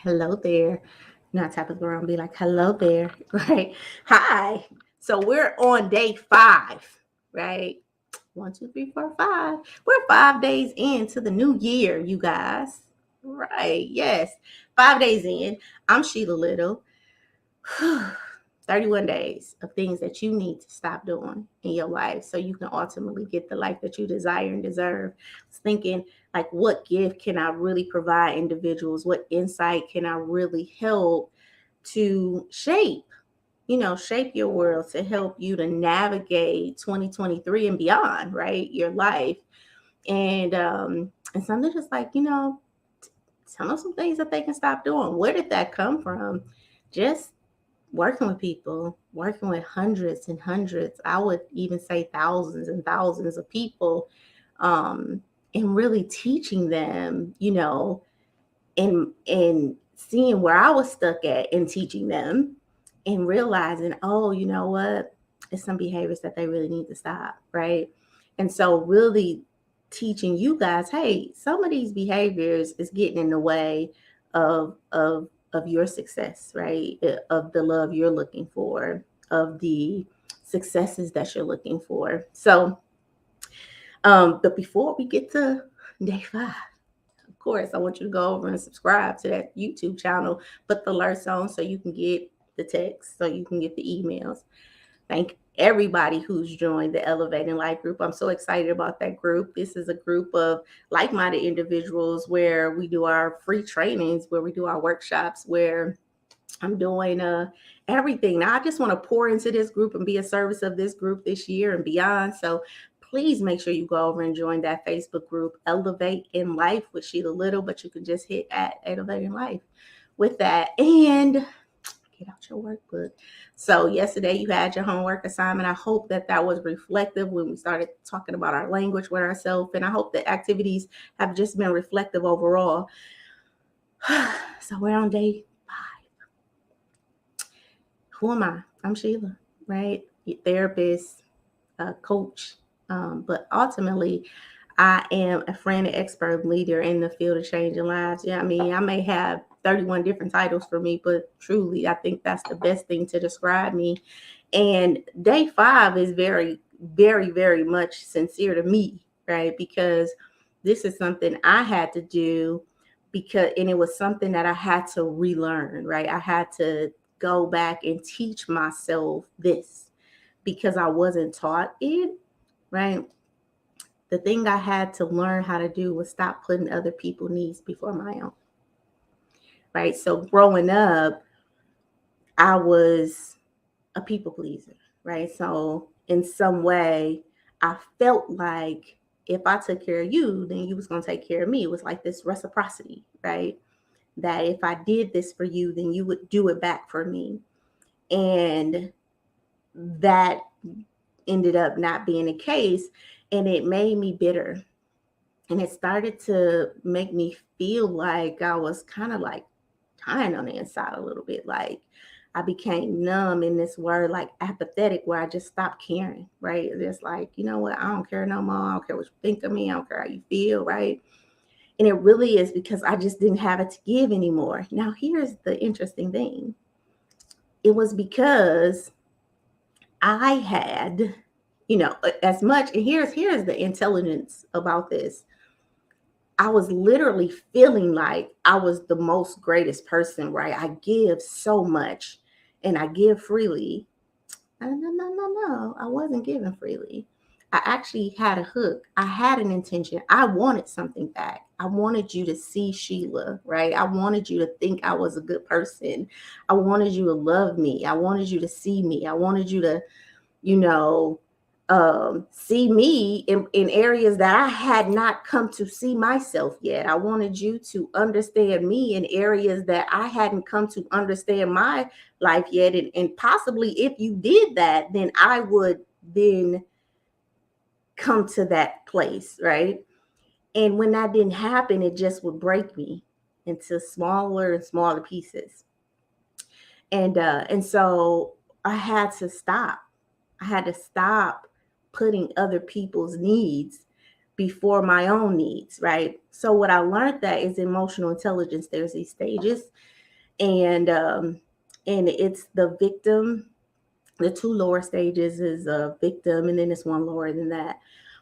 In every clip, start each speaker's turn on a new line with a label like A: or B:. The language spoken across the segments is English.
A: Hello there. Not tap it around, be like, hello there, right? Hi. So we're on day 5, right? 1, 2, 3, 4, 5. We're 5 days into the new year, you guys. Right. Yes. 5 days in. I'm Sheila Little. 31 days of things that you need to stop doing in your life so you can ultimately get the life that you desire and deserve. I was thinking, like, what gift can I really provide individuals? What insight can I really help to shape your world, to help you to navigate 2023 and beyond, right? Your life. And something just like, tell them some things that they can stop doing. Where did that come from? Just working with people, working with hundreds and hundreds, I would even say thousands and thousands of people, um, and really teaching them, and seeing where I was stuck at and teaching them and realizing, oh, you know what? It's some behaviors that they really need to stop, right? And so really teaching you guys, hey, some of these behaviors is getting in the way of your success, right? Of the love you're looking for, of the successes that you're looking for. So, but before we get to day 5, of course, I want you to go over and subscribe to that YouTube channel, put the alerts on so you can get the text, so you can get the emails. Thank everybody who's joined the Elevating Life group. I'm so excited about that group. This is a group of like-minded individuals where we do our free trainings, where we do our workshops, where I'm doing everything. Now, I just want to pour into this group and be a service of this group this year and beyond. So please make sure you go over and join that Facebook group, Elevate in Life with Sheila Little, but you can just hit at Elevate in Life with that. And get out your workbook. So yesterday you had your homework assignment. I hope that was reflective when we started talking about our language with ourselves. And I hope the activities have just been reflective overall. So we're on day 5. Who am I? I'm Sheila, right? Therapist, coach. But ultimately, I am a friend and expert leader in the field of changing lives. Yeah, I mean, I may have 31 different titles for me, but truly, I think that's the best thing to describe me. And day 5 is very, very, very much sincere to me, right? Because this is something I had to do and it was something that I had to relearn, right? I had to go back and teach myself this because I wasn't taught it, right? The thing I had to learn how to do was stop putting other people's needs before my own, right? So growing up, I was a people pleaser, right? So in some way, I felt like if I took care of you, then you was going to take care of me. It was like this reciprocity, right? That if I did this for you, then you would do it back for me. And that ended up not being the case. And it made me bitter. And it started to make me feel like I was kind of like dying on the inside a little bit. Like I became numb in this word, like apathetic, where I just stopped caring, right? It's like, you know what? I don't care no more. I don't care what you think of me. I don't care how you feel, right? And it really is because I just didn't have it to give anymore. Now, here's the interesting thing. It was because I had, as much, and here's the intelligence about this. I was literally feeling like I was the most greatest person, right? I give so much and I give freely. No. I wasn't giving freely. I actually had a hook. I had an intention. I wanted something back. I wanted you to see Sheila, right? I wanted you to think I was a good person. I wanted you to love me. I wanted you to see me. I wanted you to, you know, see me in areas that I had not come to see myself yet. I wanted you to understand me in areas that I hadn't come to understand my life yet. And possibly if you did that, then I would then come to that place, right? And when that didn't happen, it just would break me into smaller and smaller pieces. And so I had to stop. I had to stop putting other people's needs before my own needs, right? So what I learned that is emotional intelligence, there's these stages, and it's the victim. The two lower stages is a victim, and then it's one lower than that.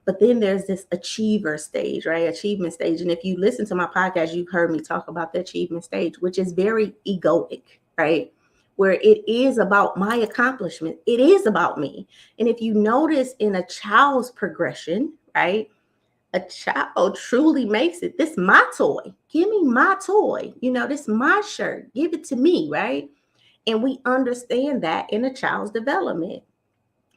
A: But then there's this achiever stage, right? Achievement stage. And if you listen to my podcast, you've heard me talk about the achievement stage, which is very egoic, right? Where it is about my accomplishment. It is about me. And if you notice in a child's progression, right? A child truly makes it. This my toy. Give me my toy. This my shirt. Give it to me, right? And we understand that in a child's development.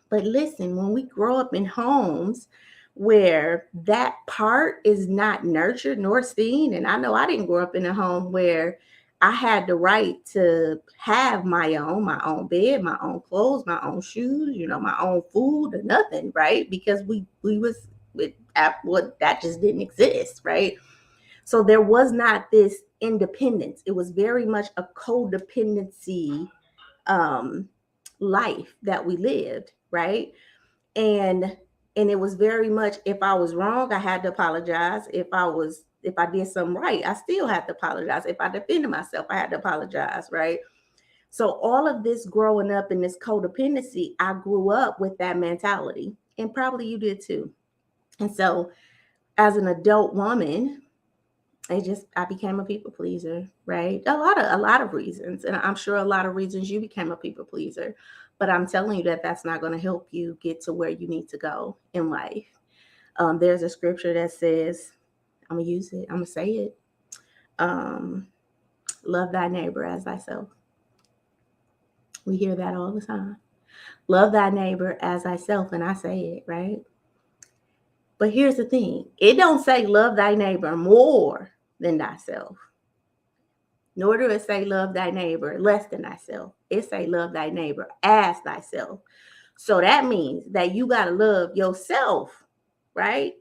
A: But listen, when we grow up in homes where that part is not nurtured nor seen, and I know I didn't grow up in a home where I had the right to have my own bed, my own clothes, my own shoes, my own food or nothing, right? Because we was with what that just didn't exist, right? So there was not this independence. It was very much a codependency life that we lived, right? And it was very much, if I was wrong, I had to apologize. If I did something right, I still had to apologize. If I defended myself, I had to apologize, right? So all of this growing up in this codependency, I grew up with that mentality, and probably you did too. And so as an adult woman, I became a people pleaser, right? A lot of reasons. And I'm sure a lot of reasons you became a people pleaser, but I'm telling you that that's not going to help you get to where you need to go in life. There's a scripture that says, I'm going to use it. I'm going to say it. Love thy neighbor as thyself. We hear that all the time. Love thy neighbor as thyself. And I say it, right? But here's the thing. It don't say love thy neighbor more than thyself. Nor do it say love thy neighbor less than thyself. It say love thy neighbor as thyself. So that means that you got to love yourself, right?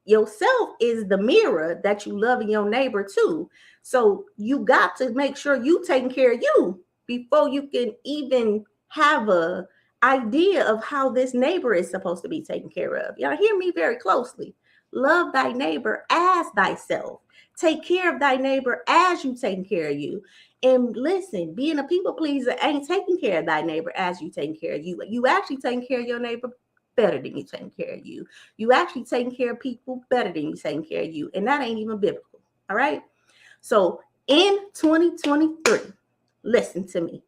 A: Yourself is the mirror that you love in your neighbor too. So you got to make sure you taking care of you before you can even have a idea of how this neighbor is supposed to be taken care of. Y'all hear me very closely. Love thy neighbor as thyself. Take care of thy neighbor as you taking care of you. And listen, being a people pleaser ain't taking care of thy neighbor as you taking care of you. You actually taking care of your neighbor better than you taking care of you. You actually taking care of people better than you taking care of you. And that ain't even biblical. All right. So in 2023, listen to me.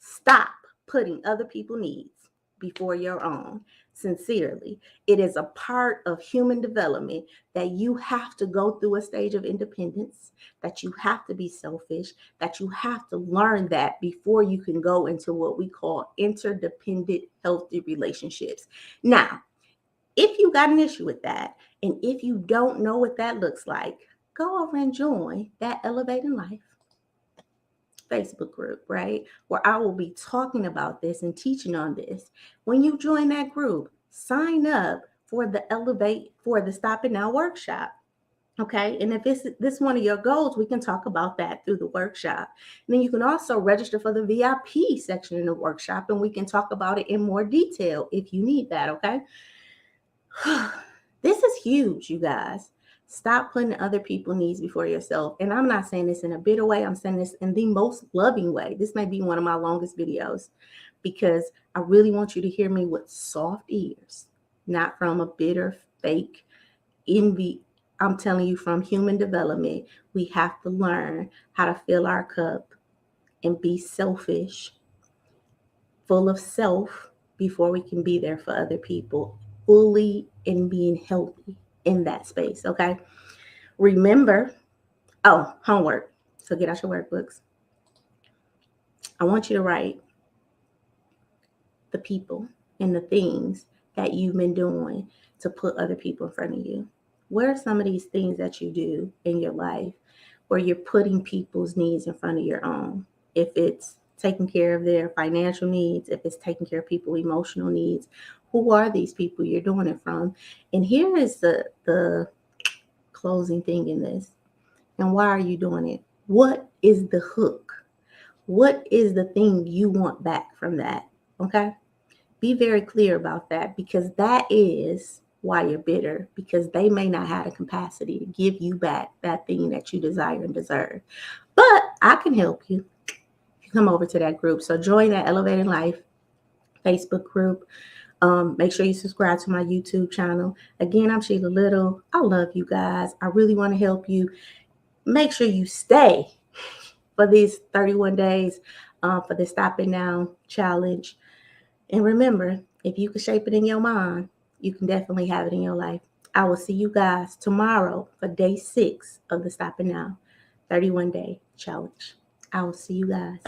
A: Stop putting other people's needs before your own. Sincerely, it is a part of human development that you have to go through a stage of independence, that you have to be selfish, that you have to learn that before you can go into what we call interdependent, healthy relationships. Now, if you got an issue with that, and if you don't know what that looks like, go over and join that Elevating Life Facebook group, right? Where I will be talking about this and teaching on this. When you join that group, sign up for the Stop It Now workshop. Okay. And if this one of your goals, we can talk about that through the workshop. And then you can also register for the VIP section in the workshop, and we can talk about it in more detail if you need that. Okay. This is huge, you guys. Stop putting other people's needs before yourself. And I'm not saying this in a bitter way. I'm saying this in the most loving way. This may be one of my longest videos because I really want you to hear me with soft ears, not from a bitter, fake envy. I'm telling you, from human development, we have to learn how to fill our cup and be selfish, full of self, before we can be there for other people, fully and being healthy in that space. Okay. Remember, homework. So get out your workbooks. I want you to write the people and the things that you've been doing to put other people in front of you. What are some of these things that you do in your life where you're putting people's needs in front of your own? If it's taking care of their financial needs, if it's taking care of people's emotional needs, who are these people you're doing it from? And here is the closing thing in this. And why are you doing it? What is the hook? What is the thing you want back from that? Okay. Be very clear about that, because that is why you're bitter, because they may not have the capacity to give you back that thing that you desire and deserve. But I can help you. You come over to that group. So join that Elevating Life Facebook group. Make sure you subscribe to my YouTube channel. Again, I'm Sheila Little. I love you guys. I really want to help you. Make sure you stay for these 31 days for the Stop It Now challenge. And remember, if you can shape it in your mind, you can definitely have it in your life. I will see you guys tomorrow for day 6 of the Stop It Now 31 day challenge. I will see you guys.